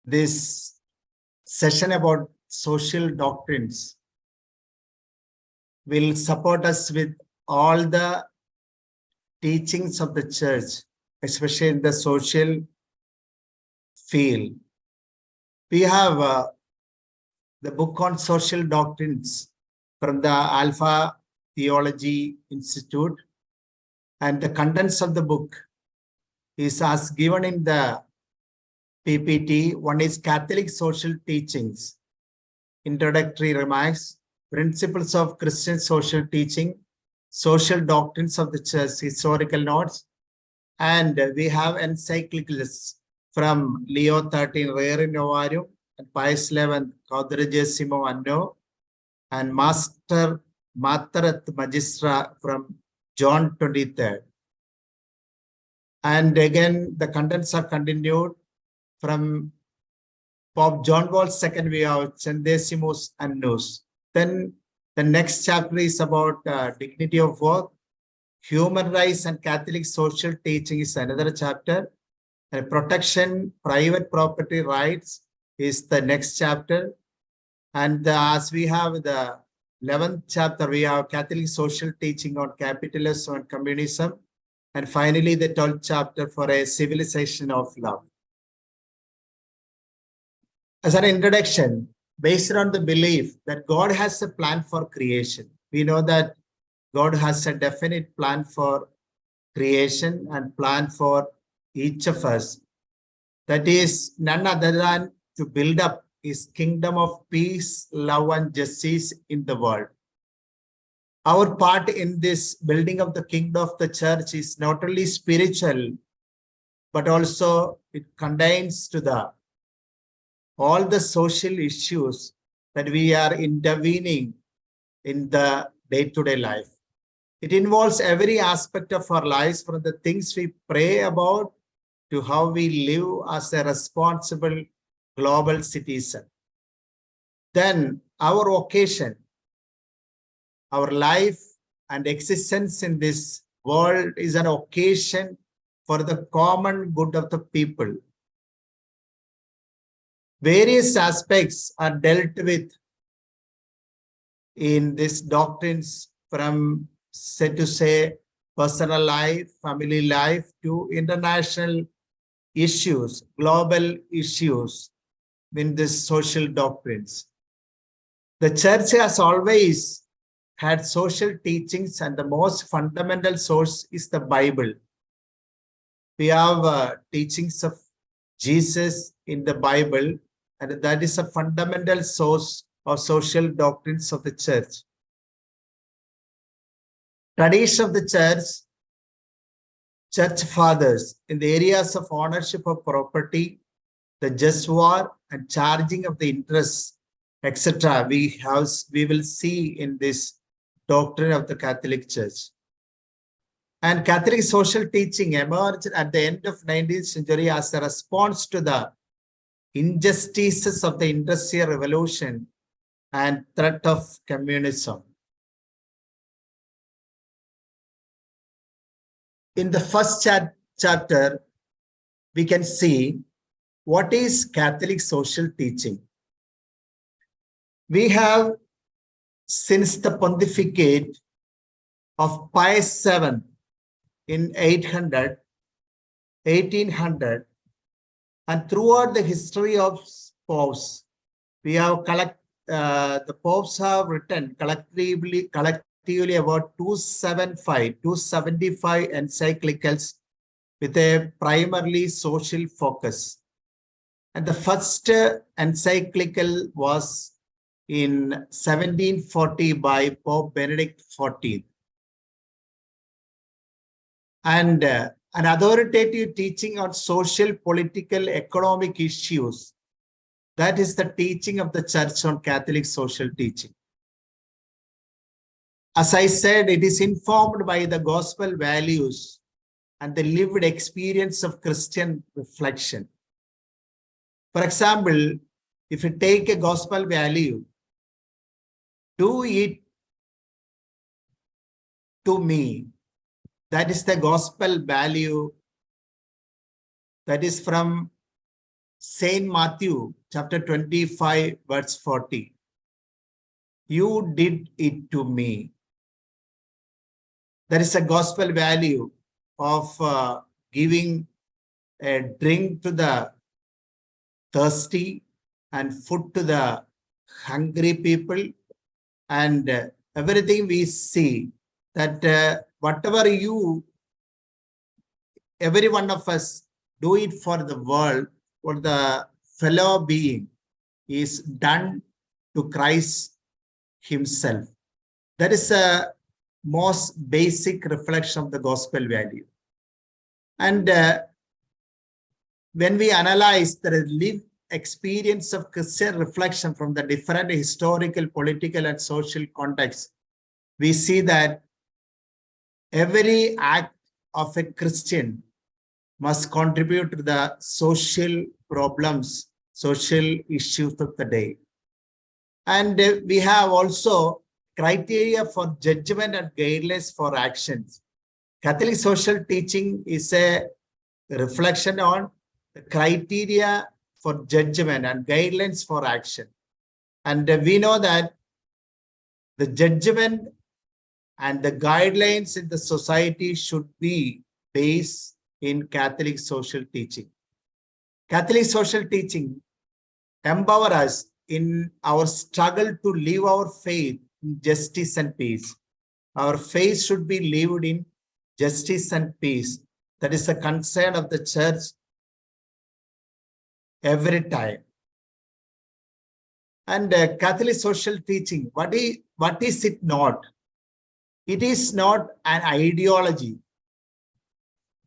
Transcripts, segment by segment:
this session about social doctrines will support us with all the teachings of the church, especially in the social field. We have the book on social doctrines from the Alpha Theology Institute, and the contents of the book is as given in the PPT. One is Catholic Social Teachings, Introductory Remarks, Principles of Christian Social Teaching, Social Doctrines of the Church, Historical Notes, and we have encyclicals from Leo XIII, Rare Novarum, and Pius XI, Quadragesimo Anno, and Mater et Magistra from John 23rd. And again, the contents are continued from Pope John Paul II. We have Centesimus Annus. Then the next chapter is about dignity of work, human rights and Catholic social teaching is another chapter. And protection, private property rights is the next chapter. And as we have the 11th chapter, we have Catholic social teaching on capitalism and communism. And finally, the 12th chapter for a civilization of love. As an introduction, based on the belief that God has a plan for creation. We know that God has a definite plan for creation and plan for each of us. That is none other than to build up his kingdom of peace, love, and justice in the world. Our part in this building of the kingdom of the church is not only spiritual, but also it contains to all the social issues that we are intervening in the day-to-day life. It involves every aspect of our lives, from the things we pray about to how we live as a responsible global citizen. Then our vocation, our life and existence in this world is an occasion for the common good of the people. Various aspects are dealt with in these doctrines, from personal life, family life, to international issues, global issues in these social doctrines. The church has always had social teachings, and the most fundamental source is the Bible. We have teachings of Jesus in the Bible, and that is a fundamental source of social doctrines of the church. Tradition of the church fathers in the areas of ownership of property, the just war, and charging of the interest, etc. We will see in this doctrine of the Catholic Church. And Catholic social teaching emerged at the end of 19th century as a response to the injustices of the Industrial Revolution and threat of communism. In the first chapter, we can see what is Catholic social teaching. We have, since the pontificate of Pius VII in 1800, and throughout the history of popes, we have the popes have written collectively about 275 encyclicals with a primarily social focus. And the first encyclical was in 1740 by Pope Benedict XIV. And an authoritative teaching on social, political, economic issues. That is the teaching of the Church on Catholic social teaching. As I said, it is informed by the gospel values and the lived experience of Christian reflection. For example, if you take a gospel value, do it to me, that is the gospel value that is from Saint Matthew chapter 25 verse 40. You did it to me. There is a gospel value of giving a drink to the thirsty and food to the hungry people, and everything we see that whatever every one of us do it for the world, for the fellow being, is done to Christ himself. That is a most basic reflection of the gospel value. And when we analyze the lived experience of Christian reflection from the different historical, political, and social contexts, we see that every act of a Christian must contribute to the social problems, social issues of the day. And we have also criteria for judgment and guidelines for actions. Catholic social teaching is a reflection on the criteria for judgment and guidelines for action. And we know that the judgment and the guidelines in the society should be based in Catholic social teaching. Catholic social teaching empower us in our struggle to live our faith in justice and peace. Our faith should be lived in justice and peace. That is a concern of the church every time. And Catholic social teaching, what is it not? It is not an ideology,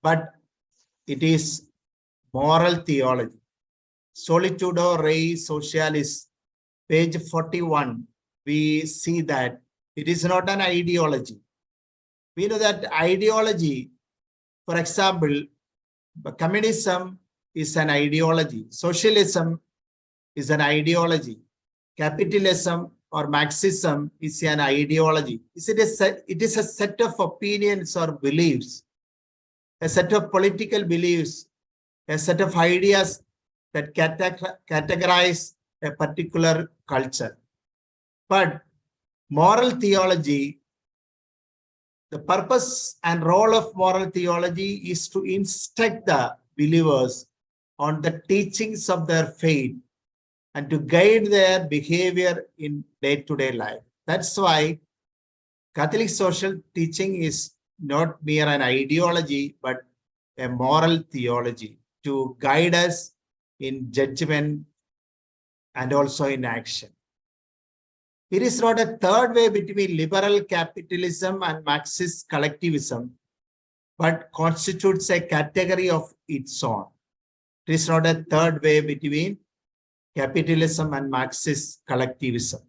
but it is moral theology. Solitudo Rei Socialis, page 41, we see that it is not an ideology. We know that ideology, for example, communism is an ideology, socialism is an ideology, capitalism or Marxism is an ideology. It is a set of opinions or beliefs, a set of political beliefs, a set of ideas that categorize a particular culture. But moral theology, the purpose and role of moral theology is to instruct the believers on the teachings of their faith and to guide their behavior in day-to-day life. That's why Catholic social teaching is not mere an ideology, but a moral theology to guide us in judgment and also in action. It is not a third way between liberal capitalism and Marxist collectivism, but constitutes a category of its own. It is not a third way between capitalism and Marxist collectivism.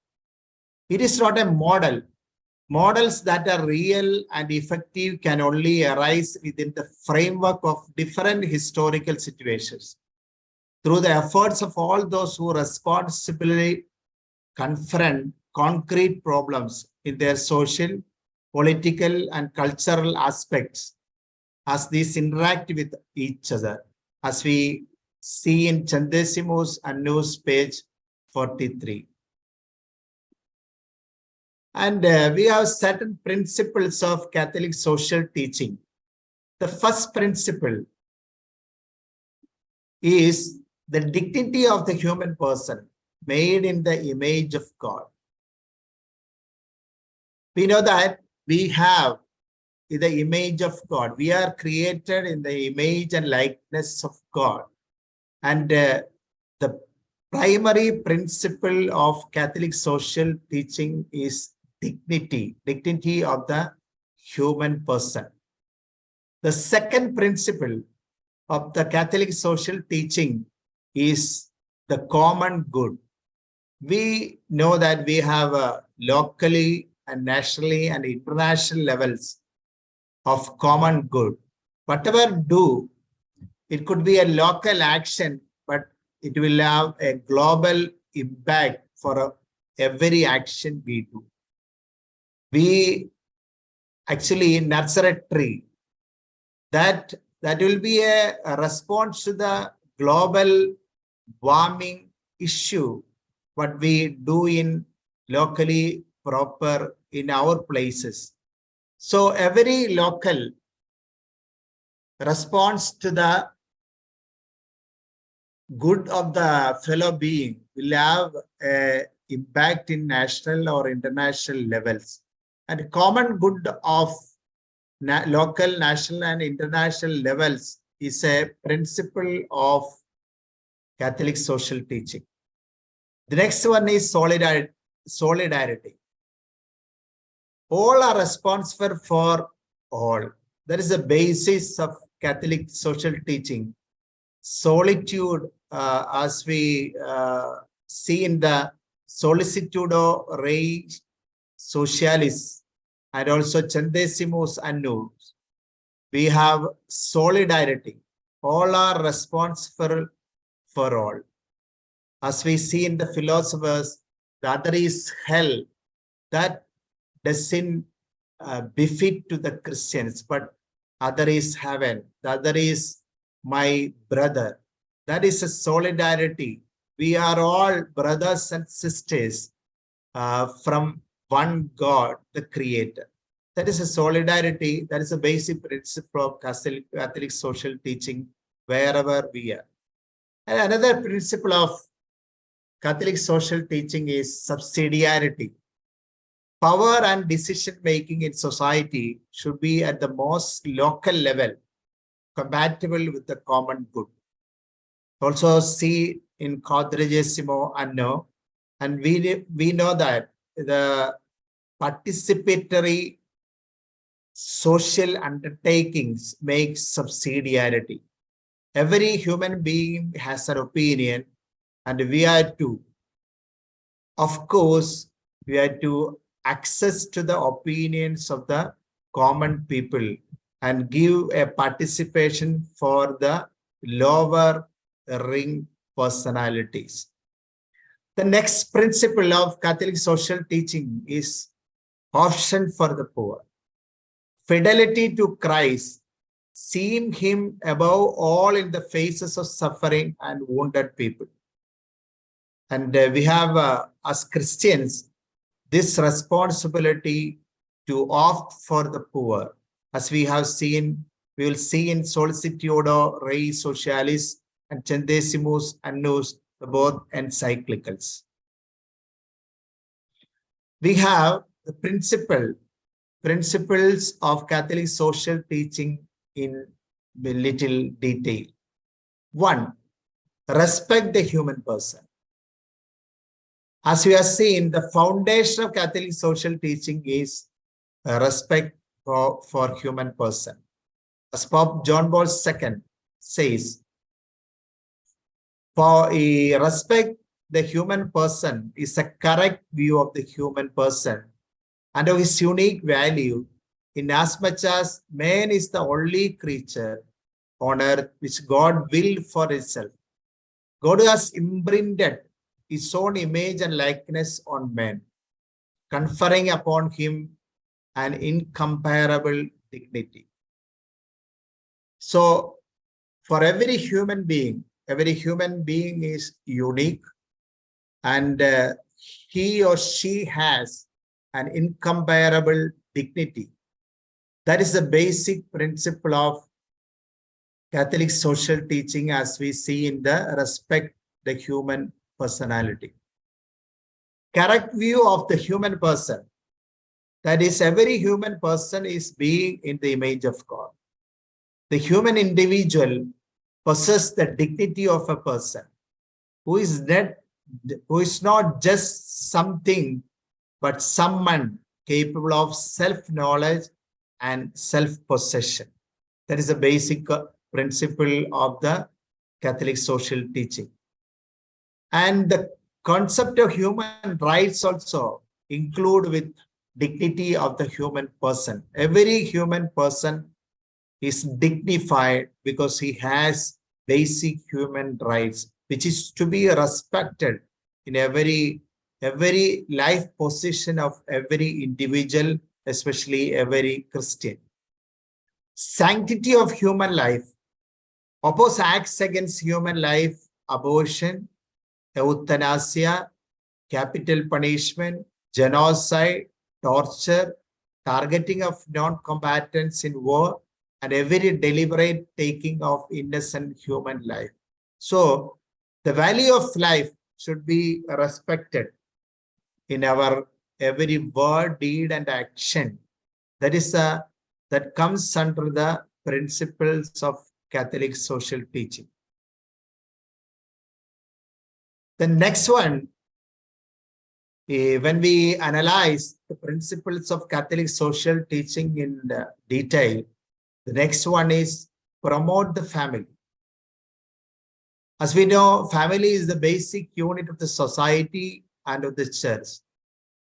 It is not a model. Models that are real and effective can only arise within the framework of different historical situations, through the efforts of all those who responsibly confront concrete problems in their social, political, and cultural aspects as these interact with each other, as we see in Centesimus Annus, page 43. And we have certain principles of Catholic social teaching. The first principle is the dignity of the human person made in the image of God. We know that we have in the image of God. We are created in the image and likeness of God. And the primary principle of Catholic social teaching is dignity of the human person. The second principle of the Catholic social teaching is the common good. We know that we have locally and nationally and international levels of common good. Whatever do, it could be a local action, but it will have a global impact for every action we do. We actually nurture a tree. That will be a response to the global warming issue, what we do in locally proper in our places. So every local response to the good of the fellow being will have an impact in national or international levels. And common good of local, national, and international levels is a principle of Catholic social teaching. The next one is solidarity. All are responsible for all. That is the basis of Catholic social teaching. Solitude, as we see in the Solicitudo Rei Socialis and also Centesimus Annus, we have solidarity. All are responsible for all. As we see in the philosophers, the other is hell. That doesn't befit to the Christians, but other is heaven. The other is my brother. That is a solidarity. We are all brothers and sisters from one God, the Creator. That is a solidarity. That is a basic principle of Catholic social teaching wherever we are. And another principle of Catholic social teaching is subsidiarity. Power and decision making in society should be at the most local level, compatible with the common good. Also see in Quadragesimo Anno, and we know that the participatory social undertakings make subsidiarity. Every human being has an opinion, and we are to, of course, we are to access to the opinions of the common people and give a participation for the lower ring personalities. The next principle of Catholic social teaching is option for the poor. Fidelity to Christ, seeing him above all in the faces of suffering and wounded people. And we have, as Christians, this responsibility to opt for the poor. As we have seen, we will see in Solicitudo Rei Socialis and Centesimus Annus, both encyclicals. We have the principles of Catholic social teaching in a little detail. One, respect the human person. As we have seen, the foundation of Catholic social teaching is respect for human person. As Pope John Paul II says, for respect the human person is a correct view of the human person and of his unique value, in as much as man is the only creature on earth which God willed for itself. God has imprinted his own image and likeness on man, conferring upon him an incomparable dignity. So, for every human being is unique, and he or she has an incomparable dignity. That is the basic principle of Catholic social teaching, as we see in the respect the human personality. Correct view of the human person. That is, every human person is being in the image of God. The human individual possesses the dignity of a person who is not just something, but someone capable of self-knowledge and self-possession. That is a basic principle of the Catholic social teaching. And the concept of human rights also include with dignity of the human person. Every human person is dignified because he has basic human rights, which is to be respected in every life position of every individual, especially every Christian. Sanctity of human life. Oppose acts against human life abortion, euthanasia, capital punishment, genocide, torture, targeting of non-combatants in war, and every deliberate taking of innocent human life. So the value of life should be respected in our every word, deed, and action. That comes under the principles of Catholic social teaching. The next one, when we analyze the principles of Catholic social teaching in detail, the next one is promote the family. As we know, family is the basic unit of the society and of the church.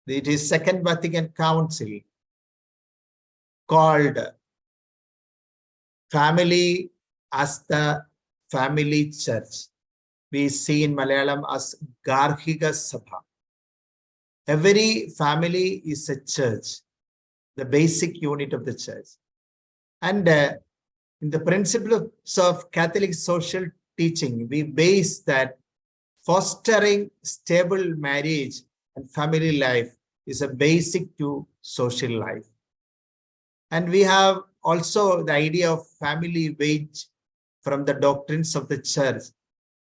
It is Second Vatican Council called family as the family church. We see in Malayalam as Garhiga Sabha. Every family is a church, the basic unit of the church. And in the principles of Catholic social teaching, we base that fostering stable marriage and family life is a basic to social life. And we have also the idea of family wage from the doctrines of the church,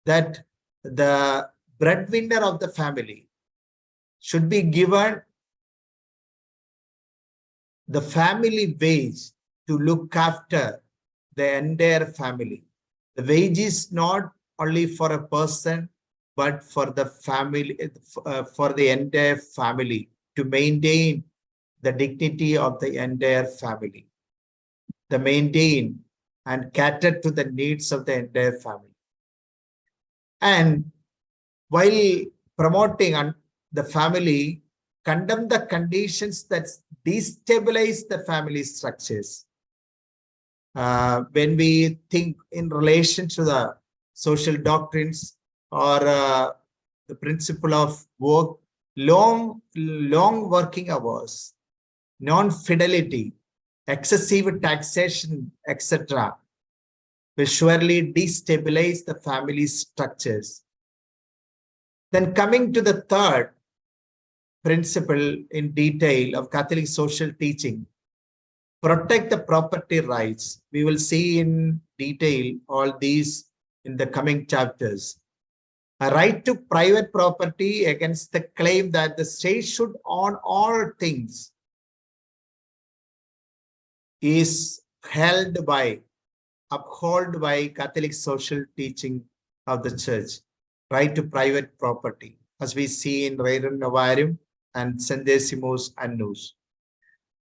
that the breadwinner of the family should be given the family wage to look after the entire family. The wage is not only for a person, but for the family, for the entire family, to maintain the dignity of the entire family, to maintain and cater to the needs of the entire family. And while promoting the family, condemn the conditions that destabilize the family structures. When we think in relation to the social doctrines or the principle of work, long working hours, non-fidelity, excessive taxation, etc., will surely destabilize the family structures. Then coming to the third principle in detail of Catholic social teaching, protect the property rights. We will see in detail all these in the coming chapters. A right to private property against the claim that the state should own all things is upheld by Catholic social teaching of the church. Right to private property, as we see in Rerum Novarum and Centesimus Annus.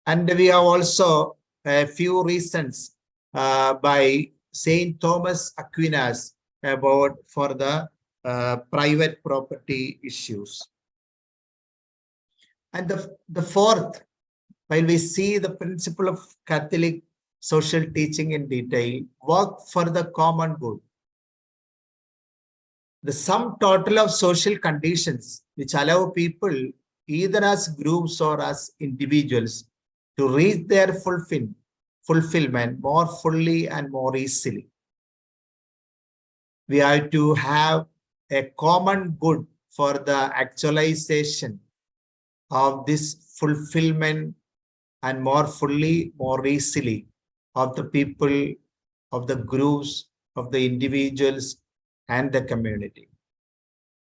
And we have also a few reasons by Saint Thomas Aquinas for the private property issues. And the fourth, while we see the principle of Catholic social teaching in detail, work for the common good. The sum total of social conditions which allow people, either as groups or as individuals, to reach their fulfillment more fully and more easily. We have to have a common good for the actualization of this fulfillment and more fully, more easily of the people, of the groups, of the individuals, and the community.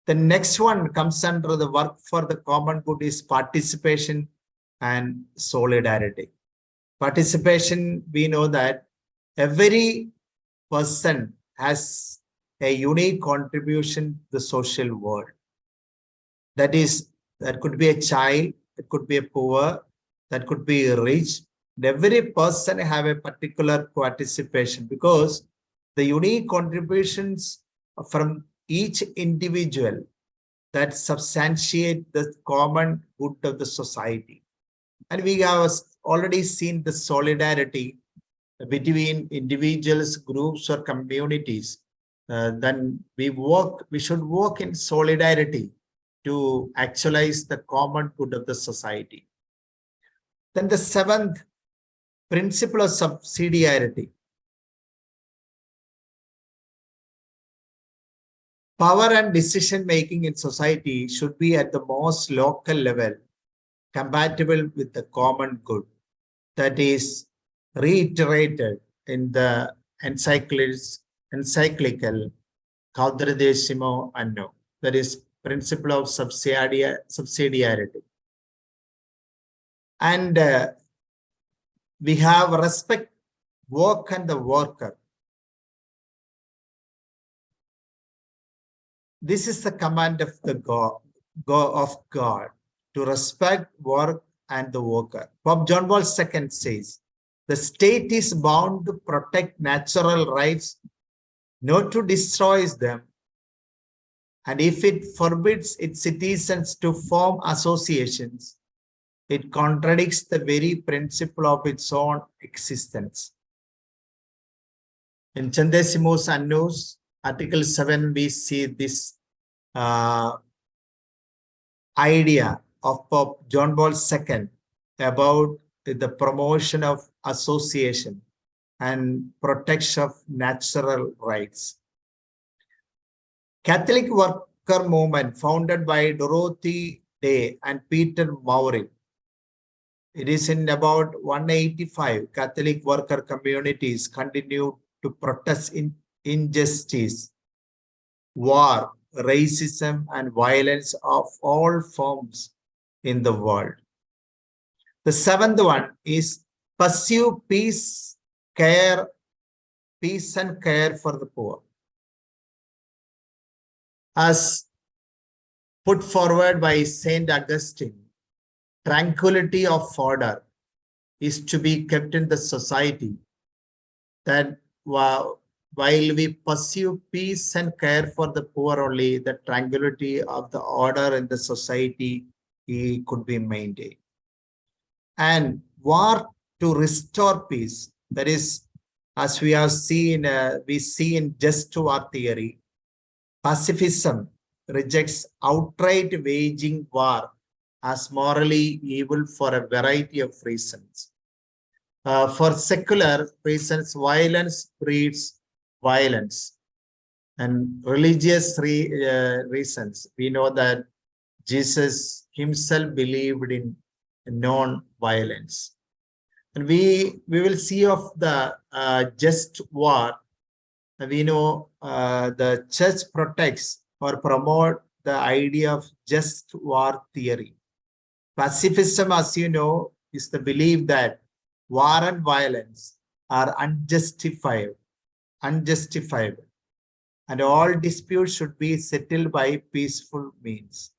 The next one comes under the work for the common good is participation and solidarity. Participation, we know that every person has a unique contribution to the social world. That could be a child, it could be a poor, that could be rich. Every person have a particular participation, because the unique contributions from each individual that substantiate the common good of the society. And we have already seen the solidarity between individuals, groups, or communities. Then we should work in solidarity to actualize the common good of the society. Then the seventh principle of subsidiarity. Power and decision making in society should be at the most local level, compatible with the common good. That is reiterated in the encyclical Quadragesimo Anno, that is principle of subsidiarity. And we have respect work and the worker. This is the command of the God to respect work and the worker. Pope John Paul II says, the state is bound to protect natural rights, not to destroy them. And if it forbids its citizens to form associations, it contradicts the very principle of its own existence. In Centesimus Annus, Article 7, we see this idea of Pope John Paul II about the promotion of association and protection of natural rights. Catholic worker movement founded by Dorothy Day and Peter Maury. It is in about 185 Catholic worker communities continue to protest injustice, war, racism, and violence of all forms in the world. The seventh one is pursue peace and care for the poor. As put forward by Saint Augustine, tranquility of order is to be kept in the society, that while we pursue peace and care for the poor only, the tranquility of the order in the society could be maintained. And war to restore peace, that is, as we have seen, we see in just war theory, pacifism rejects outright waging war as morally evil for a variety of reasons. For secular reasons, violence breeds violence. And religious reasons, we know that Jesus himself believed in non-violence. And we will see of the just war. We know the church protects or promote the idea of just war theory. Pacifism, as you know, is the belief that war and violence are unjustifiable, and all disputes should be settled by peaceful means.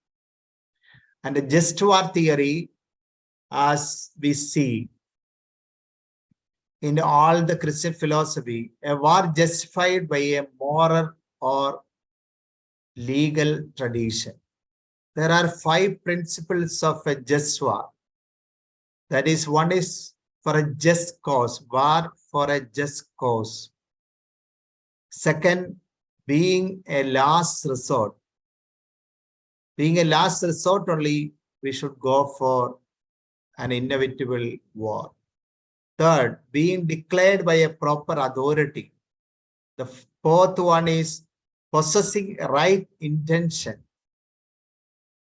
And the just war theory, as we see in all the Christian philosophy, a war justified by a moral or legal tradition. There are 5 principles of a just war. That is, one is for a just cause, war for a just cause. Second, being a last resort. Being a last resort only, we should go for an inevitable war. Third, being declared by a proper authority. The fourth one is possessing a right intention.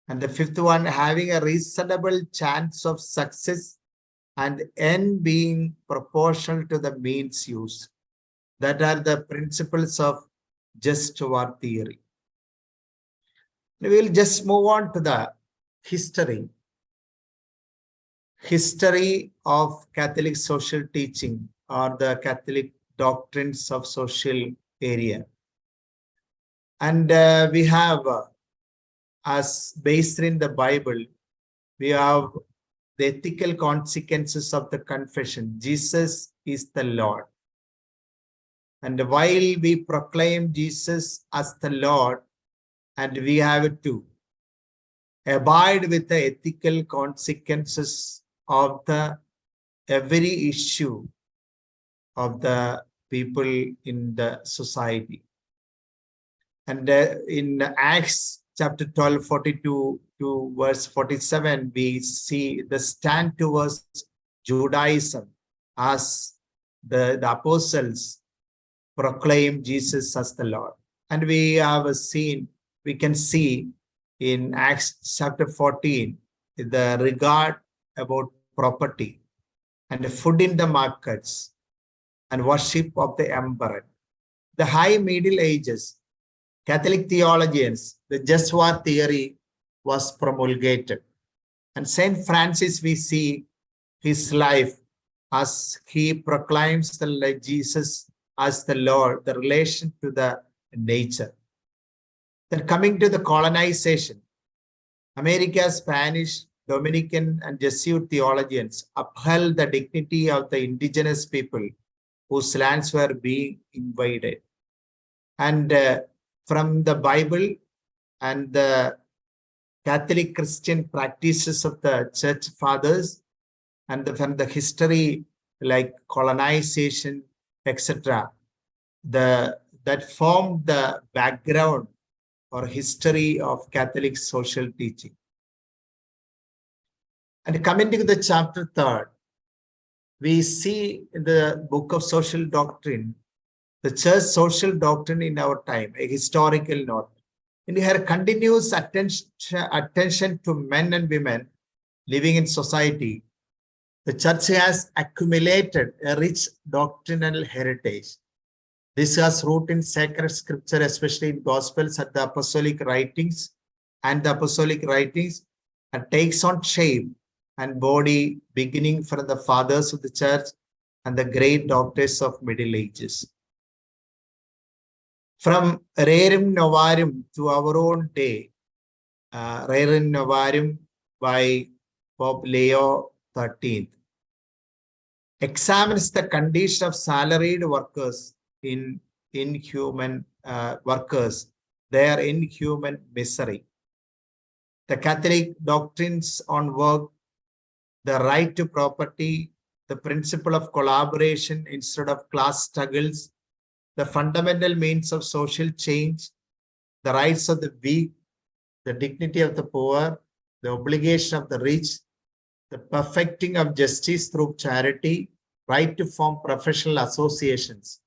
And the fifth one, having a reasonable chance of success and end being proportional to the means used. That are the principles of just war theory. We will just move on to the history. History of Catholic social teaching, or the Catholic doctrines of social area. And we have, as based in the Bible, we have the ethical consequences of the confession. Jesus is the Lord. And while we proclaim Jesus as the Lord, and we have to abide with the ethical consequences of the every issue of the people in the society. And in Acts chapter 12, 42 to verse 47, we see the stand towards Judaism as the apostles proclaim Jesus as the Lord. And we can see in Acts chapter 14, the regard about property and the food in the markets and worship of the emperor. The high Middle Ages, Catholic theologians, the just war theory was promulgated. And Saint Francis, we see his life as he proclaims the Jesus as the Lord, the relation to the nature. Then coming to the colonization, America's Spanish, Dominican, and Jesuit theologians upheld the dignity of the indigenous people whose lands were being invaded. And from the Bible and the Catholic Christian practices of the church fathers, and from the history like colonization, etc., that formed the background or history of Catholic social teaching. And coming to the chapter 3, we see in the book of social doctrine, the church social doctrine in our time, a historical note. In her continuous attention to men and women living in society, the church has accumulated a rich doctrinal heritage. This has root in sacred scripture, especially in Gospels and the apostolic writings, and takes on shape and body beginning from the fathers of the church and the great doctors of Middle Ages. From Rerum Novarum to our own day, Rerum Novarum by Pope Leo XIII examines the condition of salaried workers in inhuman workers, their inhuman misery. The Catholic doctrines on work, the right to property, the principle of collaboration instead of class struggles, the fundamental means of social change, the rights of the weak, the dignity of the poor, the obligation of the rich, the perfecting of justice through charity, right to form professional associations,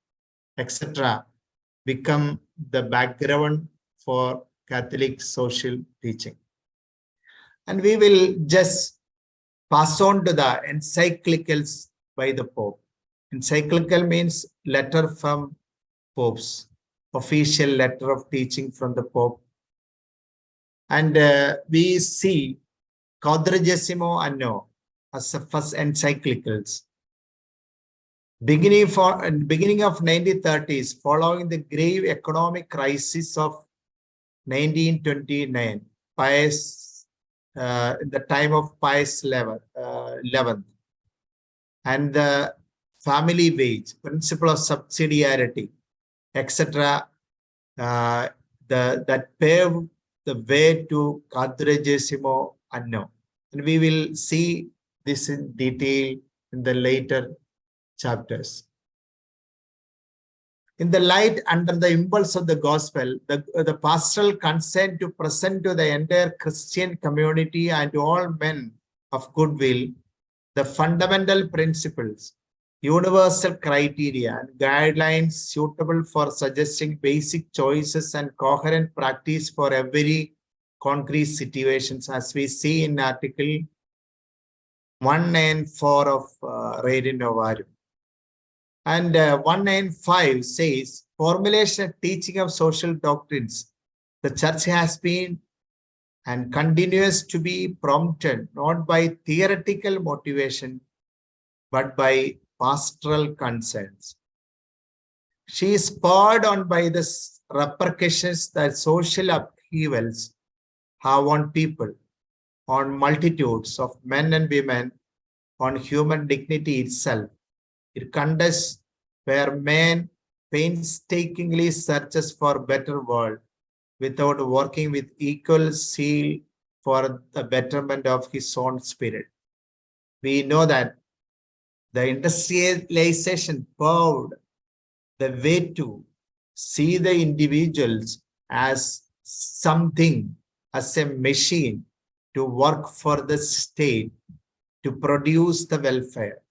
etc., become the background for Catholic social teaching. And we will just pass on to the encyclicals by the Pope. Encyclical means letter from popes, official letter of teaching from the Pope. And we see Quadragesimo Anno as the first encyclicals. Beginning of 1930s, following the grave economic crisis of 1929, Pius, in the time of Pius XI, and the family wage, principle of subsidiarity, etc., that paved the way to Quadragesimo Anno. And we will see this in detail in the later chapters. In the light under the impulse of the gospel, the pastoral consent to present to the entire Christian community and to all men of goodwill the fundamental principles, universal criteria, and guidelines suitable for suggesting basic choices and coherent practice for every concrete situations, as we see in Article 194 of Rerum Novarum. And 195 says, formulation and teaching of social doctrines. The church has been and continues to be prompted not by theoretical motivation, but by pastoral concerns. She is spurred on by the repercussions that social upheavals have on people, on multitudes of men and women, on human dignity itself. It contests where man painstakingly searches for a better world without working with equal zeal for the betterment of his own spirit. We know that the industrialization paved the way to see the individuals as something, as a machine to work for the state, to produce the welfare.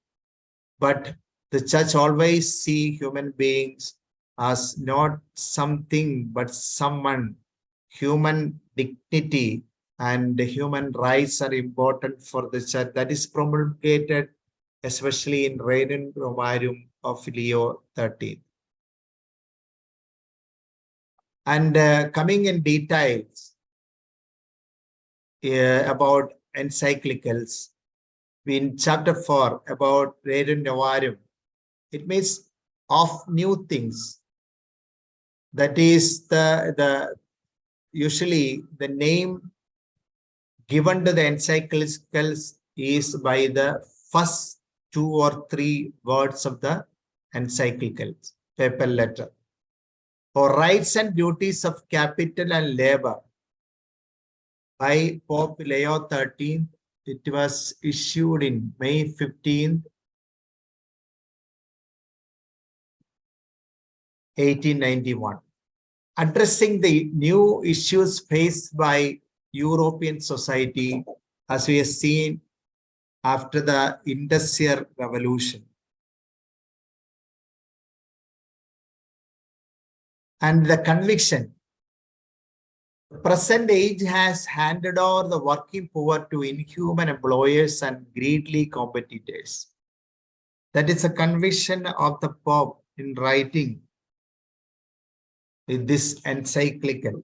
But the church always see human beings as not something but someone. Human dignity and human rights are important for the church. That is promulgated especially in Rerum Novarum of Leo XIII. And coming in details about encyclicals, in chapter 4 about Rerum Novarum, it means of new things. That is usually the name given to the encyclicals is by the first 2 or 3 words of the encyclical papal letter. For rights and duties of capital and labor by Pope Leo XIII. It was issued in May 15th, 1891, addressing the new issues faced by European society, as we have seen after the Industrial Revolution. And the conviction, the present age has handed over the working poor to inhuman employers and greedy competitors. That is a conviction of the Pope in writing this encyclical,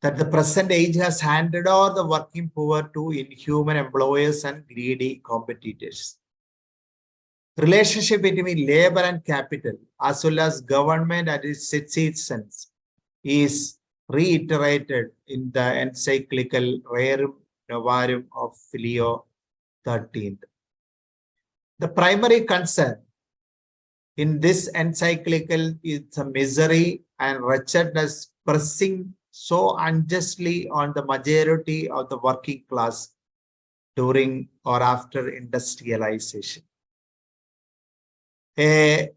that the present age has handed over the working poor to inhuman employers and greedy competitors. Relationship between labor and capital, as well as government and its citizens, is reiterated in the encyclical Rerum Novarum of Leo XIII. The primary concern in this encyclical is the misery and wretchedness pressing so unjustly on the majority of the working class during or after industrialization. A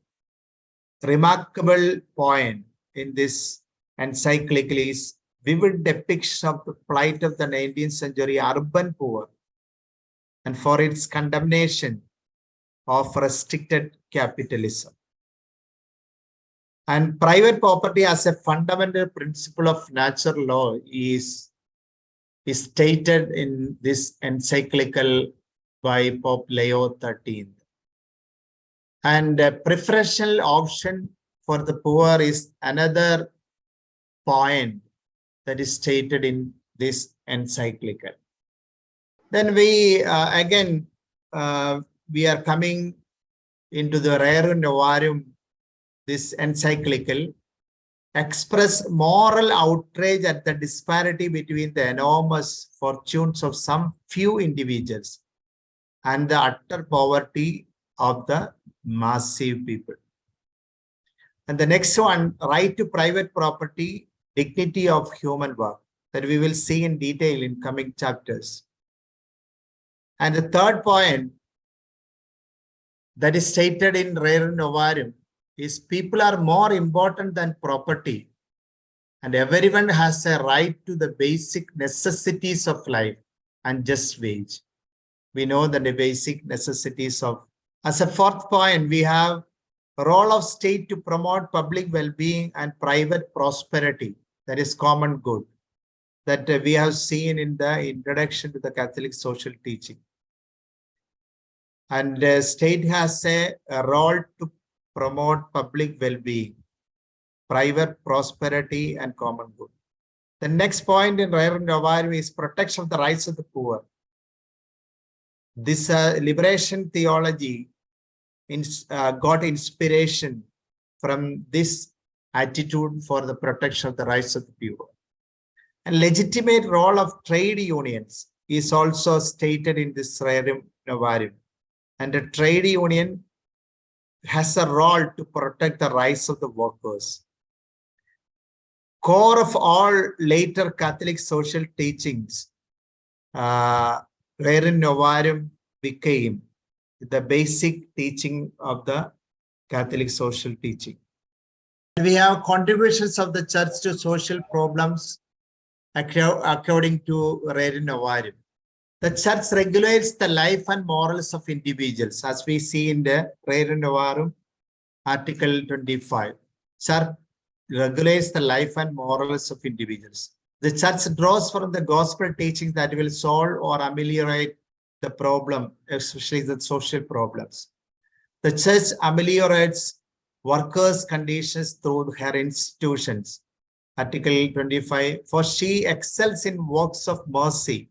remarkable point in this encyclical is vivid depiction of the plight of the 19th century urban poor and for its condemnation of restricted capitalism. And private property as a fundamental principle of natural law is stated in this encyclical by Pope Leo XIII. And a preferential option for the poor is another point that is stated in this encyclical. Then we we are coming into the Rerum Novarum, this encyclical, express moral outrage at the disparity between the enormous fortunes of some few individuals and the utter poverty of the massive people. And the next one, right to private property, dignity of human work, that we will see in detail in coming chapters. And the third point that is stated in Rerum Novarum is people are more important than property, and everyone has a right to the basic necessities of life and just wage. We know that the basic necessities of. As a fourth point, we have a role of state to promote public well-being and private prosperity, that is common good, that we have seen in the introduction to the Catholic social teaching. And the state has a role to promote public well-being, private prosperity, and common good. The next point in Rerum Novarum is protection of the rights of the poor. This liberation theology got inspiration from this attitude for the protection of the rights of the poor. And legitimate role of trade unions is also stated in this Rerum Novarum. And the trade union has a role to protect the rights of the workers. Core of all later Catholic social teachings, Rerum Novarum became the basic teaching of the Catholic social teaching. We have contributions of the church to social problems according to Rerum Novarum. The church regulates the life and morals of individuals, as we see in the Rerum Novarum Article 25. Church regulates the life and morals of individuals. The church draws from the gospel teachings that will solve or ameliorate the problem, especially the social problems. The church ameliorates workers' conditions through her institutions. Article 25. For she excels in works of mercy,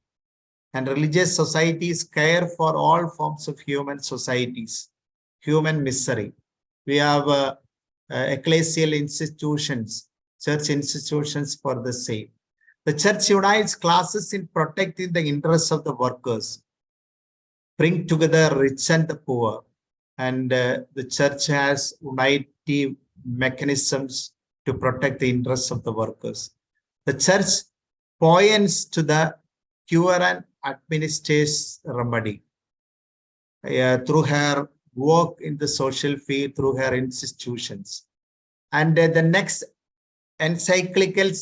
and religious societies care for all forms of human societies, human misery. We have ecclesial institutions, church institutions for the same. The church unites classes in protecting the interests of the workers, bring together rich and the poor, and the church has unitive mechanisms to protect the interests of the workers. The church points to the cure and administrates remedy through her work in the social field, through her institutions. And the next encyclically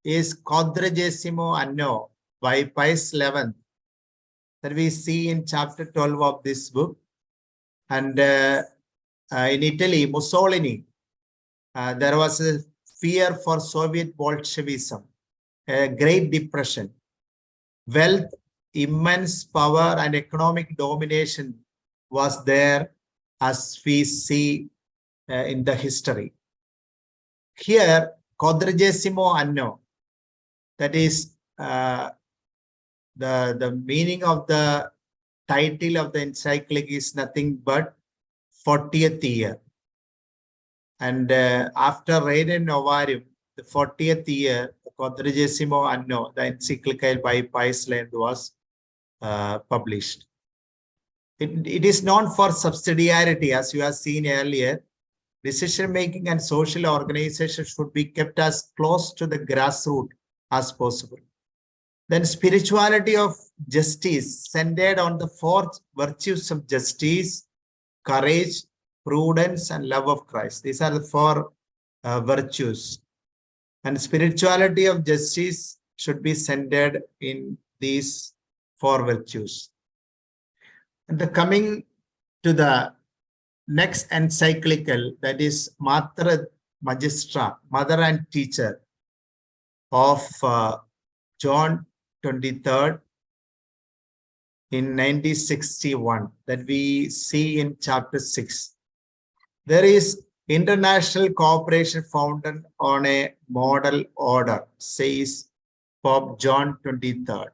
is Quadragesimo Anno by Pius XI, that we see in chapter 12 of this book. And in Italy, Mussolini, there was a fear for Soviet Bolshevism, a Great Depression, wealth, immense power, and economic domination was there, as we see in the history. Here, Quadragesimo Anno, that is the meaning of the title of the encyclic is nothing but 40th year. And after Regnum Novarium, the 40th year, the Quadragesimo Anno, the encyclical by Pius XI was published. It is known for subsidiarity, as you have seen earlier. Decision-making and social organization should be kept as close to the grassroots as possible. Then spirituality of justice, centered on the four virtues of justice, courage, prudence, and love of Christ. These are the four virtues. And spirituality of justice should be centered in these four virtues. And coming to the next encyclical, that is Mater Magistra, Mother and Teacher, of John 23rd in 1961, that we see in chapter 6. There is international cooperation founded on a model order, says Pope John 23rd.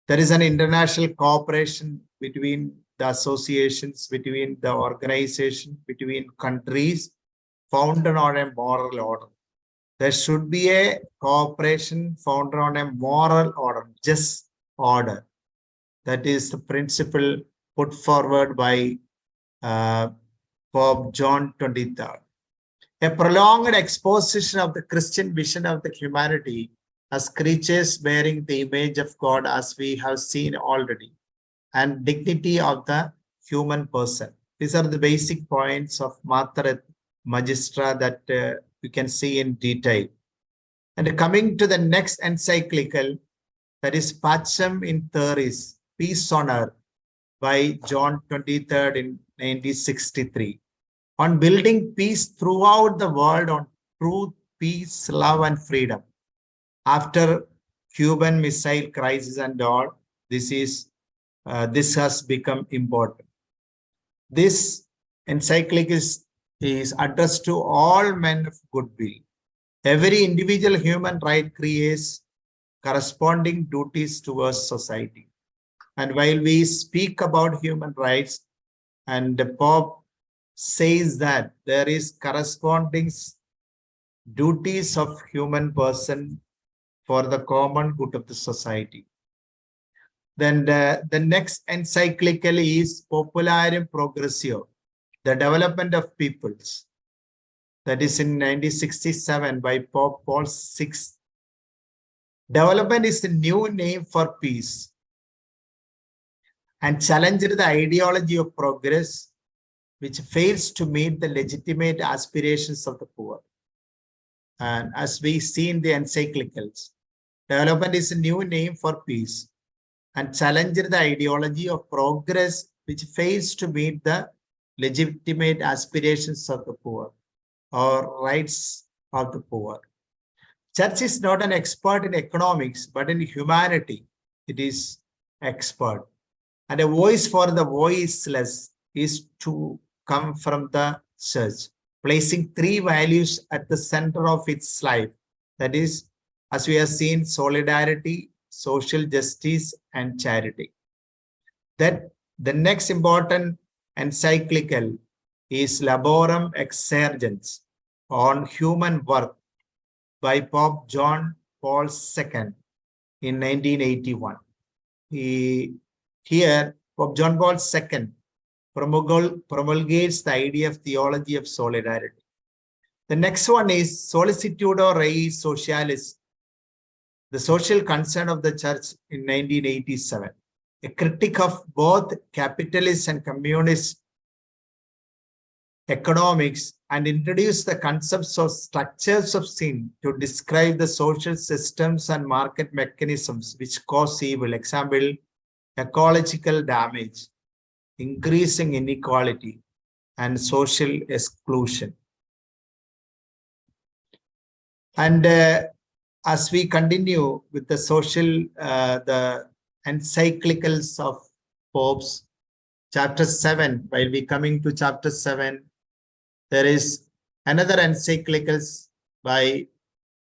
There is an international cooperation between the associations, between the organization, between countries, founded on a moral order. There should be a cooperation founded on a moral order, just order. That is the principle put forward by Pope John 23rd. A prolonged exposition of the Christian vision of the humanity as creatures bearing the image of God, as we have seen already, and dignity of the human person. These are the basic points of Mater et Magistra that you can see in detail. And coming to the next encyclical, that is Pacem in Terris, Peace on Earth, by John 23rd in 1963, on building peace throughout the world on truth, peace, love, and freedom. After Cuban Missile Crisis and all, this has become important. This encyclic is addressed to all men of goodwill. Every individual human right creates corresponding duties towards society. And while we speak about human rights, and the Pope says that there is corresponding duties of human person for the common good of the society. Then the next encyclical is Popularium Progressio, the development of peoples. That is in 1967 by Pope Paul VI. Development is the new name for peace and challenged the ideology of progress, which fails to meet the legitimate aspirations of the poor. And as we see in the encyclicals, development is a new name for peace and challenged the ideology of progress, which fails to meet the legitimate aspirations of the poor or rights of the poor. Church is not an expert in economics, but in humanity, it is expert. And a voice for the voiceless is to come from the church, placing three values at the center of its life. That is, as we have seen, solidarity, social justice, and charity. That the next important encyclical is Laborum Exergens on human work by Pope John Paul II in 1981. Here, Pope John Paul II promulgates the idea of theology of solidarity. The next one is Solicitudo Rei Socialis, the social concern of the church in 1987, a critique of both capitalist and communist economics, and introduced the concepts of structures of sin to describe the social systems and market mechanisms which cause evil. Example, ecological damage, increasing inequality, and social exclusion. And as we continue with the the encyclicals of popes, chapter 7, while we coming to chapter 7, there is another encyclicals by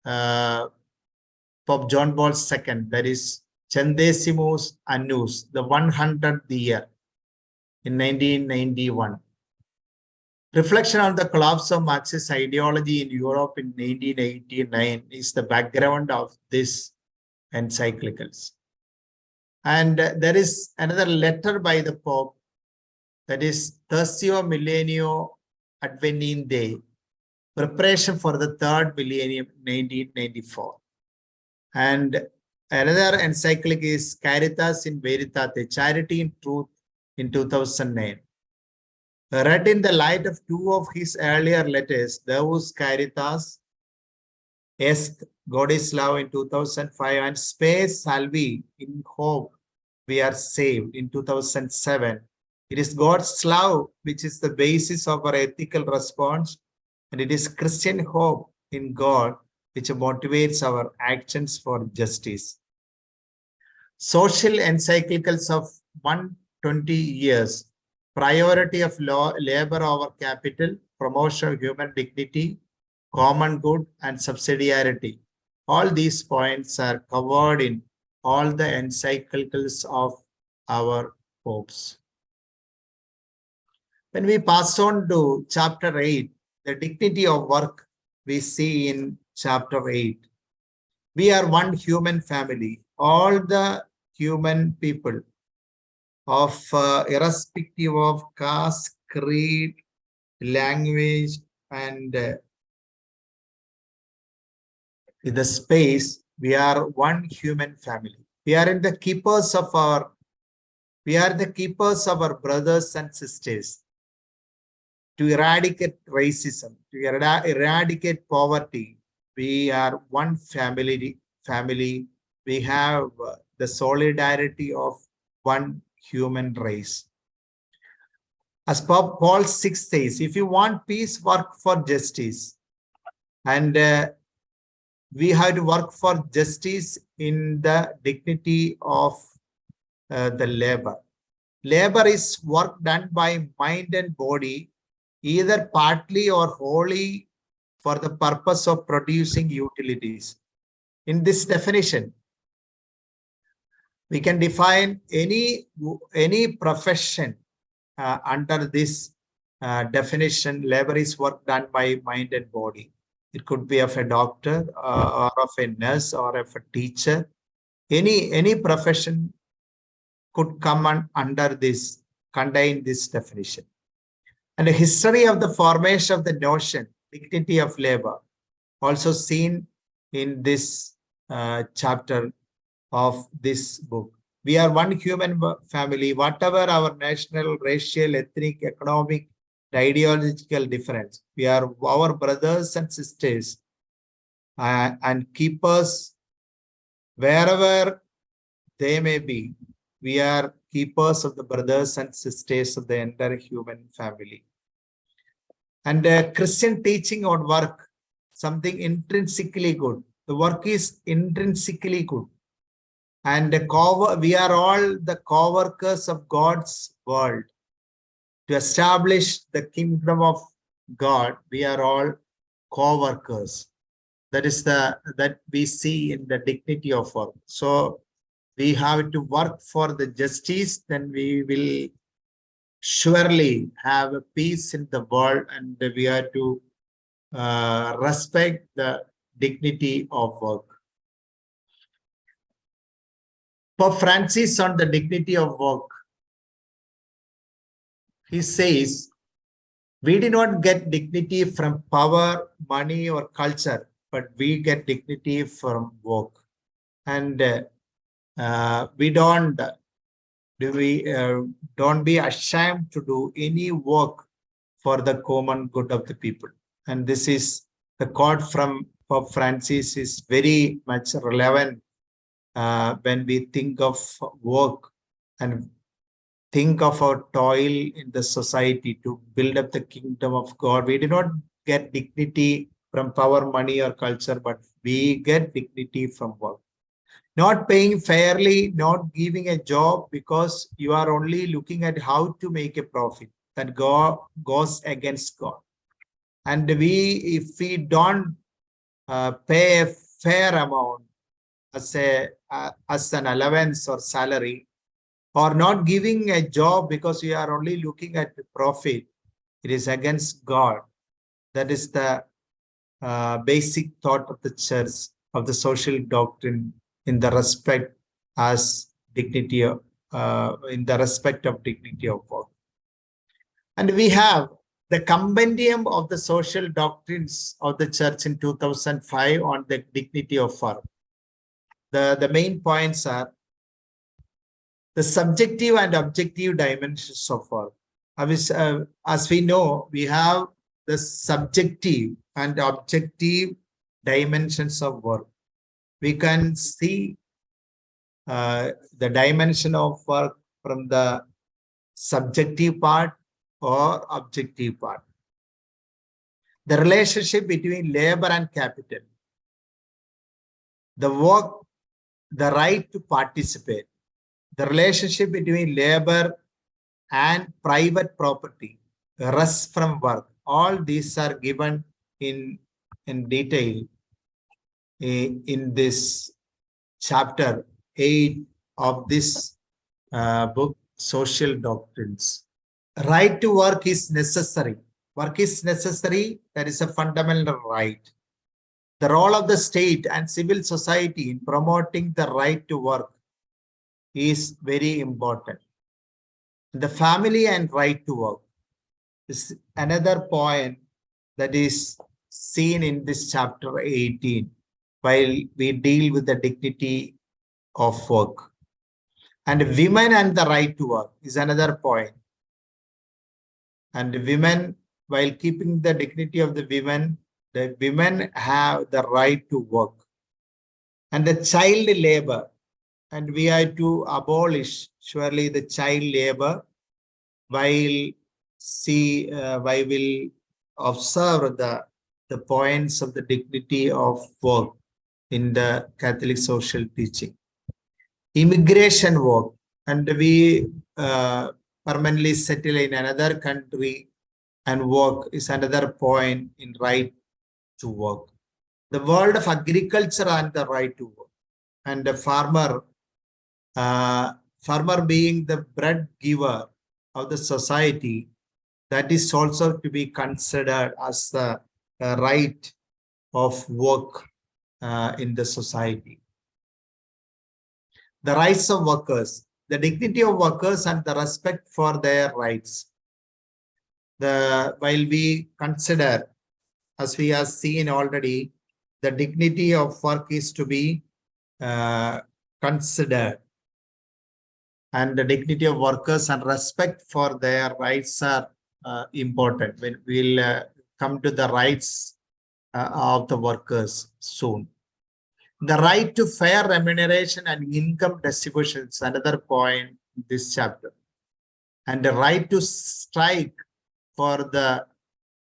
Pope John Paul II, that is Centesimus Annus, the 100th year in 1991. Reflection on the collapse of Marxist ideology in Europe in 1989 is the background of this encyclicals. And there is another letter by the Pope, that is Tertio Millennio Adveninde, preparation for the third millennium, 1994. And another encyclic is Caritas in Veritate, Charity in Truth, in 2009. Read in the light of two of his earlier letters, Deus Caritas Est, God is Love, in 2005, and Spe Salvi, in Hope We Are Saved, in 2007. It is God's love which is the basis of our ethical response, and it is Christian hope in God which motivates our actions for justice. Social encyclicals of 120 years, priority of labor over capital, promotion of human dignity, common good, and subsidiarity. All these points are covered in all the encyclicals of our popes. When we pass on to chapter 8, the dignity of work we see in chapter 8. We are one human family. All the human people of irrespective of caste, creed, language, and the space, we are one human family. We are the keepers of our brothers and sisters. To eradicate racism, to eradicate poverty, we are one family. We have the solidarity of one human race. As Pope Paul VI says, if you want peace, work for justice. And we have to work for justice in the dignity of the labor. Labor is work done by mind and body, either partly or wholly, for the purpose of producing utilities. In this definition, we can define any profession under this definition. Labor is work done by mind and body. It could be of a doctor or of a nurse or of a teacher. Any profession could come under this, contain this definition. And the history of the formation of the notion, dignity of labor, also seen in this chapter of this book. We are one human family, whatever our national, racial, ethnic, economic, ideological difference. We are our brothers and sisters and keepers wherever they may be. We are keepers of the brothers and sisters of the entire human family. And Christian teaching on work, something intrinsically good. The work is intrinsically good. And we are all the co-workers of God's world. To establish the kingdom of God, we are all co-workers. That is that we see in the dignity of work. So we have to work for the justice, then we will surely have a peace in the world, and we are to respect the dignity of work. Pope Francis on the dignity of work, he says, we do not get dignity from power, money, or culture, but we get dignity from work. And we don't be ashamed to do any work for the common good of the people. And this is the quote from Pope Francis is very much relevant when we think of work and think of our toil in the society to build up the kingdom of God. We do not get dignity from power, money, or culture, but we get dignity from work. Not paying fairly, not giving a job because you are only looking at how to make a profit. That goes against God. And if we don't pay a fair amount as an allowance or salary, or not giving a job because you are only looking at the profit, it is against God. That is the basic thought of the church, of the social doctrine, in the respect as dignity, in the respect of dignity of work. And we have the compendium of the social doctrines of the church in 2005 on the dignity of work. The main points are the subjective and objective dimensions of work. As we know, we have the subjective and objective dimensions of work. We can see the dimension of work from the subjective part or objective part. The relationship between labor and capital. The work, the right to participate. The relationship between labor and private property, rest from work. All these are given in detail in this chapter 8 of this book, Social Doctrines. Right to work is necessary. Work is necessary. That is a fundamental right. The role of the state and civil society in promoting the right to work is very important. The family and right to work is another point that is seen in this chapter 18, while we deal with the dignity of work. And women and the right to work is another point. And women, while keeping the dignity of the women have the right to work. And the child labor, and we are to abolish surely the child labor, while we'll observe the points of the dignity of work in the Catholic social teaching. Immigration work, and we permanently settle in another country and work is another point in right to work. The world of agriculture and the right to work. And the farmer being the bread giver of the society, that is also to be considered as the right of work in the society. The rights of workers, the dignity of workers and the respect for their rights. While we consider, as we have seen already, the dignity of work is to be considered, and the dignity of workers and respect for their rights are important. We'll come to the rights of the workers soon. The right to fair remuneration and income distribution is another point in this chapter. And the right to strike for the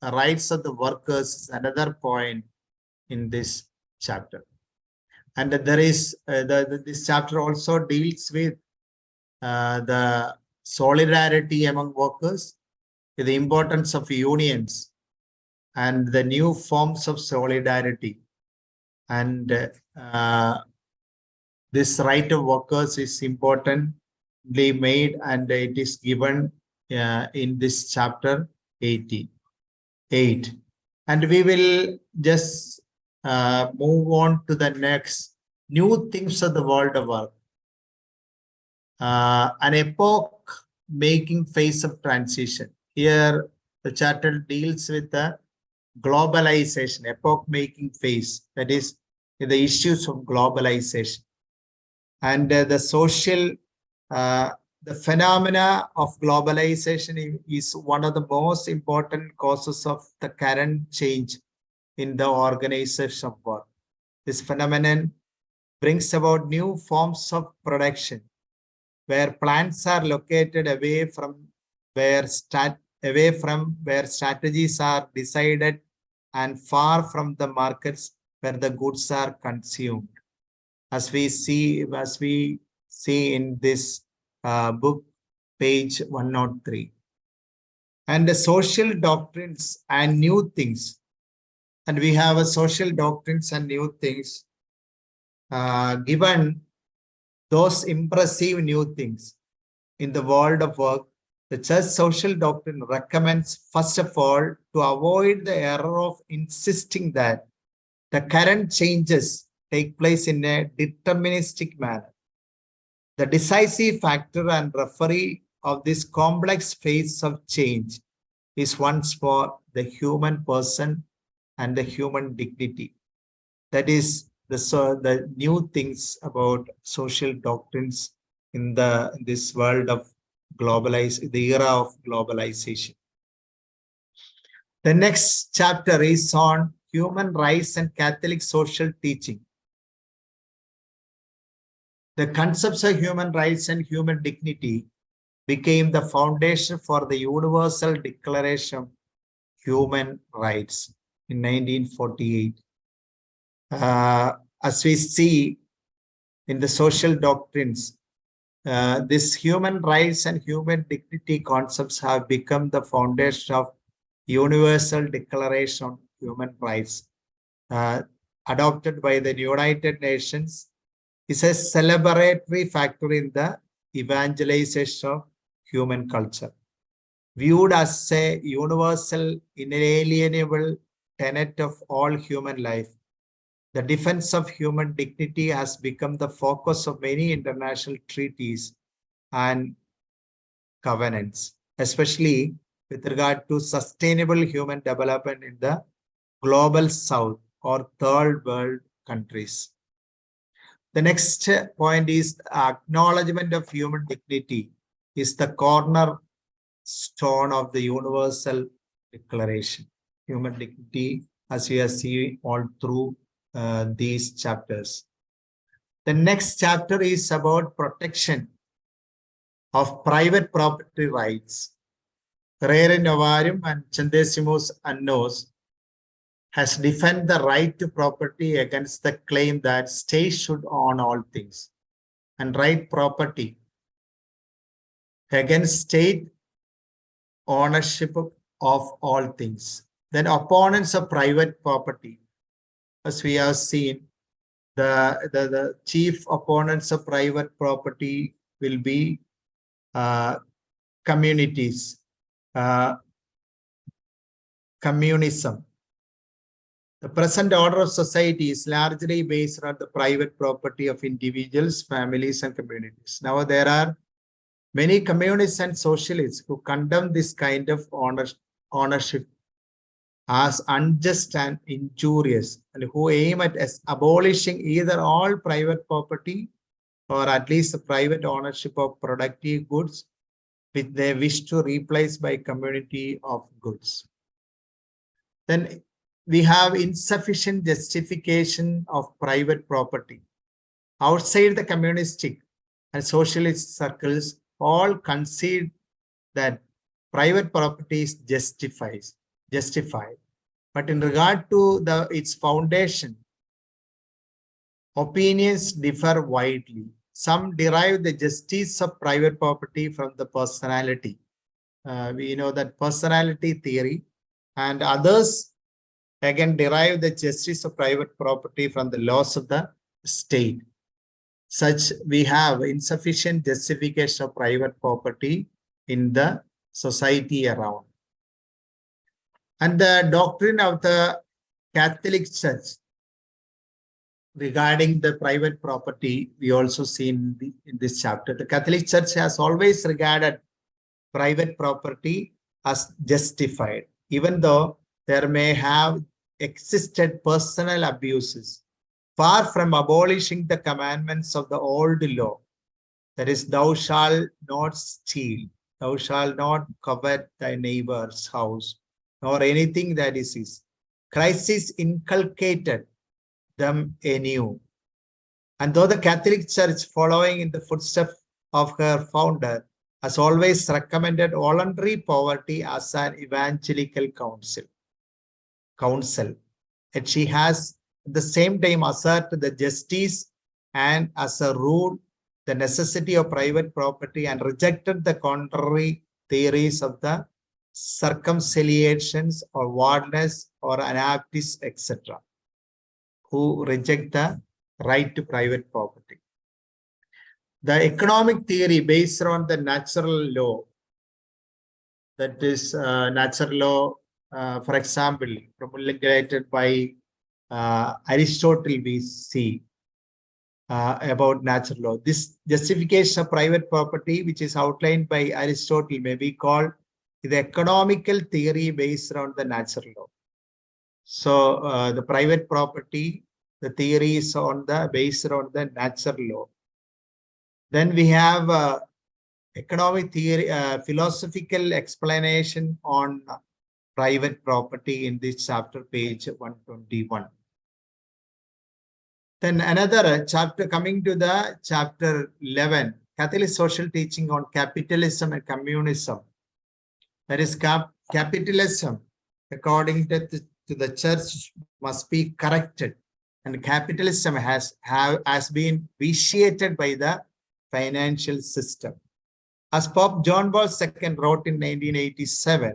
rights of the workers is another point in this chapter. And there is this chapter also deals with the solidarity among workers, the importance of unions, and the new forms of solidarity. And this right of workers is importantly made, and it is given in this chapter 8. And we will just move on to the next new things of the world of work. An epoch-making phase of transition. Here, the chapter deals with the globalization, epoch-making phase, that is the issues of globalization. And the social, the phenomena of globalization is one of the most important causes of the current change in the organization of work. This phenomenon brings about new forms of production, where plants are located away from where strategies are decided and far from the markets where the goods are consumed. As we see in this book, page 103. And the social doctrines and new things. And we have a social doctrines and new things given those impressive new things in the world of work. The church social doctrine recommends, first of all, to avoid the error of insisting that the current changes take place in a deterministic manner. The decisive factor and referee of this complex phase of change is once for the human person and the human dignity. That is the new things about social doctrines in this world of the era of globalization. The next chapter is on human rights and Catholic social teaching. The concepts of human rights and human dignity became the foundation for the Universal Declaration of Human Rights in 1948. As we see in the social doctrines, this human rights and human dignity concepts have become the foundation of Universal Declaration of Human Rights, adopted by the United Nations. Is a celebratory factor in the evangelization of human culture. Viewed as a universal, inalienable tenet of all human life, the defense of human dignity has become the focus of many international treaties and covenants, especially with regard to sustainable human development in the global south or third world countries. The next point is acknowledgement of human dignity is the cornerstone of the Universal Declaration. Human dignity, as we have seen all through these chapters. The next chapter is about protection of private property rights. Rere Novarum and Centesimus Annos has defended the right to property against the claim that state should own all things, and right property against state ownership of all things. Then opponents of private property, as we have seen, the chief opponents of private property will be communities, communism. The present order of society is largely based on the private property of individuals, families, and communities. Now, there are many communists and socialists who condemn this kind of ownership as unjust and injurious, and who aim at abolishing either all private property or at least the private ownership of productive goods, which they wish to replace by community of goods. Then we have insufficient justification of private property. Outside the communistic and socialist circles, all concede that private property is justified. justified. But in regard to its foundation, opinions differ widely. Some derive the justice of private property from the personality. We know that personality theory, and others again derive the justice of private property from the laws of the state. Such we have insufficient justification of private property in the society around. And the doctrine of the Catholic Church regarding the private property, we also see in this chapter. The Catholic Church has always regarded private property as justified, even though there may have existed personal abuses. Far from abolishing the commandments of the old law, that is, thou shalt not steal, thou shalt not covet thy neighbor's house, nor anything that is his, Christ is inculcated them anew. And though the Catholic Church, following in the footsteps of her founder, has always recommended voluntary poverty as an evangelical counsel, and she has at the same time asserted the justice and, as a rule, the necessity of private property, and rejected the contrary theories of the circumcillations or wardness or anabaptists, etc., who reject the right to private property. The economic theory based on the natural law, that is natural law, for example, promulgated by Aristotle, we see about natural law. This justification of private property, which is outlined by Aristotle, may be called the economical theory based on the natural law. So the private property, the theory is based on the natural law. Then we have economic theory, philosophical explanation on private property in this chapter, page 121. Then another chapter, coming to the chapter 11, Catholic social teaching on capitalism and communism. That is, capitalism, according to the church, must be corrected, and capitalism has been vitiated by the financial system. As Pope John Paul II wrote in 1987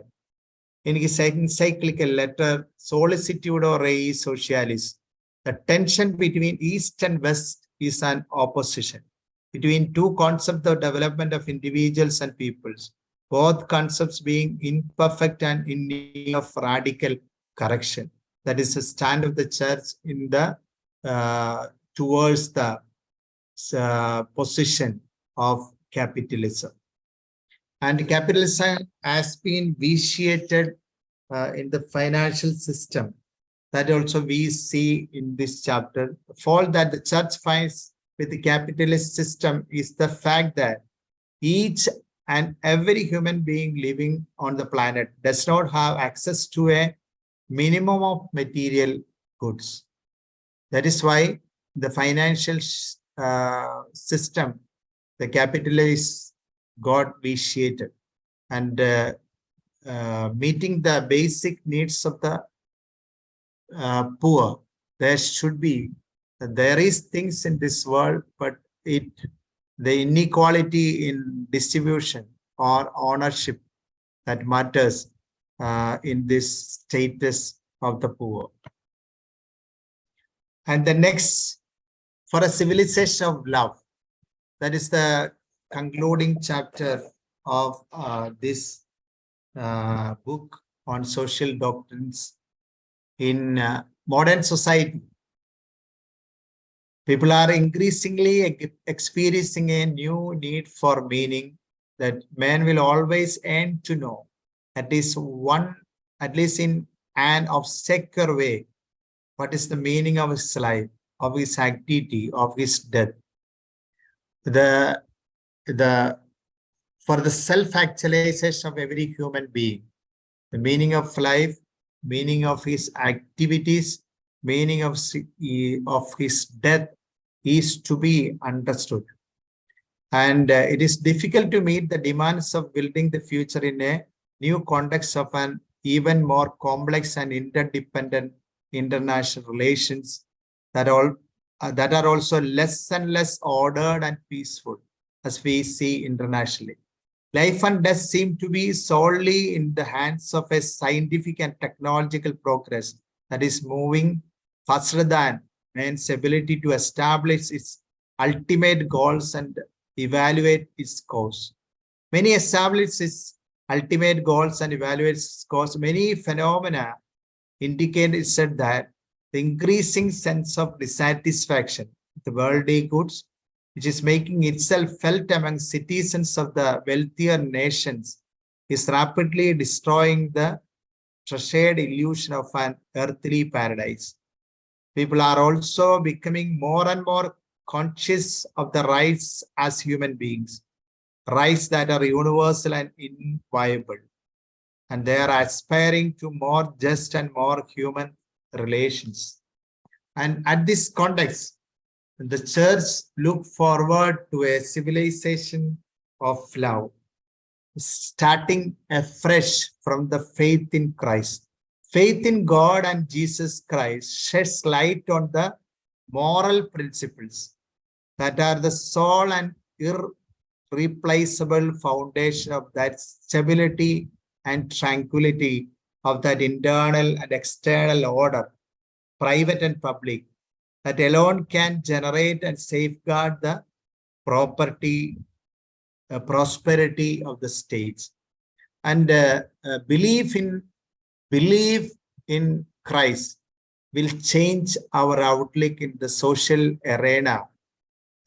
in his encyclical letter Solicitudo Rei Socialis, the tension between East and West is an opposition between two concepts of development of individuals and peoples, both concepts being imperfect and in need of radical correction. That is the stand of the church in the towards the position of capitalism. And capitalism has been vitiated in the financial system. That also we see in this chapter. The fault that the church finds with the capitalist system is the fact that each and every human being living on the planet does not have access to a minimum of material goods. That is why the financial system, the capitalists, got vitiated, and meeting the basic needs of the poor. There is things in this world, but the inequality in distribution or ownership that matters in this status of the poor. And the next, for a civilization of love, that is the concluding chapter of this book on social doctrines. In modern society, people are increasingly experiencing a new need for meaning that man will always aim to know, at least in an obscure way, what is the meaning of his life, of his activity, of his death. For the self-actualization of every human being, the meaning of life, meaning of his activities, meaning of his death is to be understood. And it is difficult to meet the demands of building the future in a new context of an even more complex and interdependent international relations that are also less and less ordered and peaceful as we see internationally. Life and death seem to be solely in the hands of a scientific and technological progress that is moving faster than man's ability to establish its ultimate goals and evaluate its course. Many establish its ultimate goals and evaluate its course. Many phenomena indicate said that the increasing sense of dissatisfaction with the worldly goods, which is making itself felt among citizens of the wealthier nations, is rapidly destroying the treasured illusion of an earthly paradise. People are also becoming more and more conscious of the rights as human beings, rights that are universal and inviolable. And they are aspiring to more just and more human relations. And at this context, the church looked forward to a civilization of love, starting afresh from the faith in Christ. Faith in God and Jesus Christ sheds light on the moral principles that are the sole and irreplaceable foundation of that stability and tranquility of that internal and external order, private and public, that alone can generate and safeguard the prosperity of the states. And belief in Christ will change our outlook in the social arena,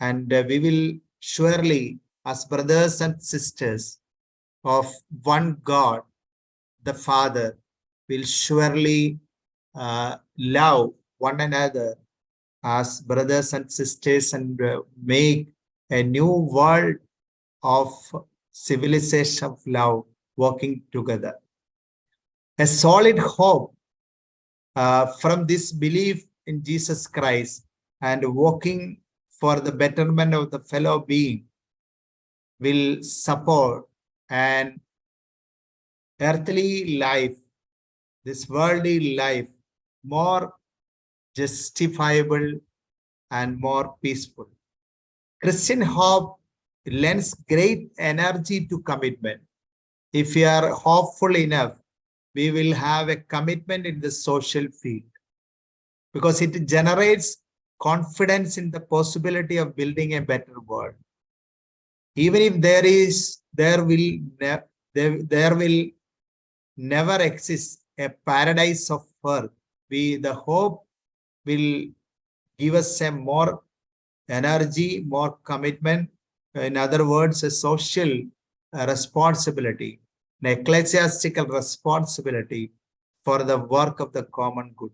and we will surely, as brothers and sisters of one God, the Father, will surely love one another as brothers and sisters and make a new world of civilization of love working together. A solid hope from this belief in Jesus Christ and working for the betterment of the fellow being will support an earthly life, this worldly life, more justifiable and more peaceful. Christian hope lends great energy to commitment. If we are hopeful enough, we will have a commitment in the social field because it generates confidence in the possibility of building a better world. Even if there will never exist a paradise of earth, the hope will give us a more energy, more commitment. In other words, a social responsibility, an ecclesiastical responsibility for the work of the common good.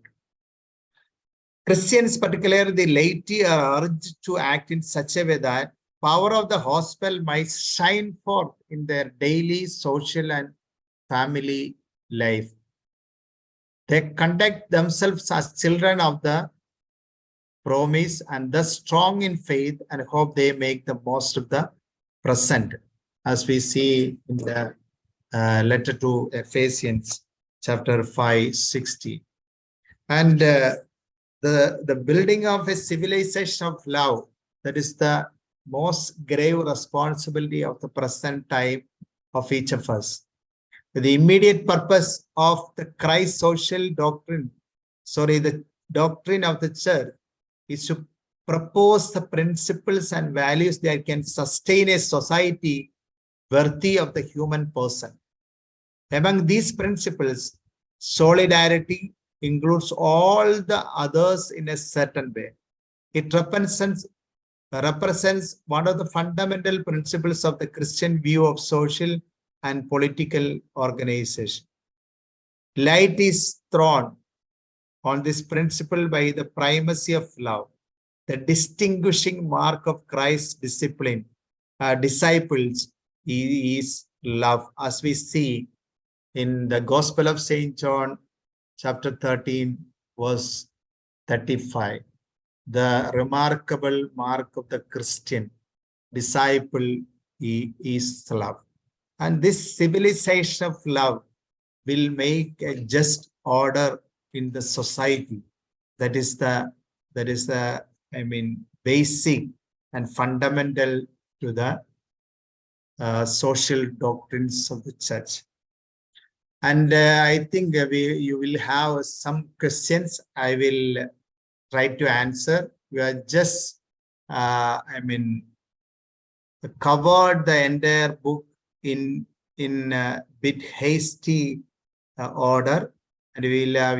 Christians, particularly the laity, are urged to act in such a way that power of the gospel might shine forth in their daily social and family life. They conduct themselves as children of the promise and thus strong in faith and hope they make the most of the present, as we see in the letter to Ephesians chapter 5:60. And the building of a civilization of love, that is the most grave responsibility of the present time of each of us. The immediate purpose of the Christ social doctrine, the doctrine of the church, is to propose the principles and values that can sustain a society worthy of the human person. Among these principles, solidarity includes all the others in a certain way. It represents one of the fundamental principles of the Christian view of social and political organization. Light is thrown on this principle by the primacy of love, the distinguishing mark of Christ's disciples is love, as we see in the Gospel of St. John, chapter 13, verse 35. The remarkable mark of the Christian disciple is love. And this civilization of love will make a just order in the society. That is the basic and fundamental to the social doctrines of the church. And I think you will have some questions. I will try to answer. We are just covered the entire book in bit hasty order, and you will have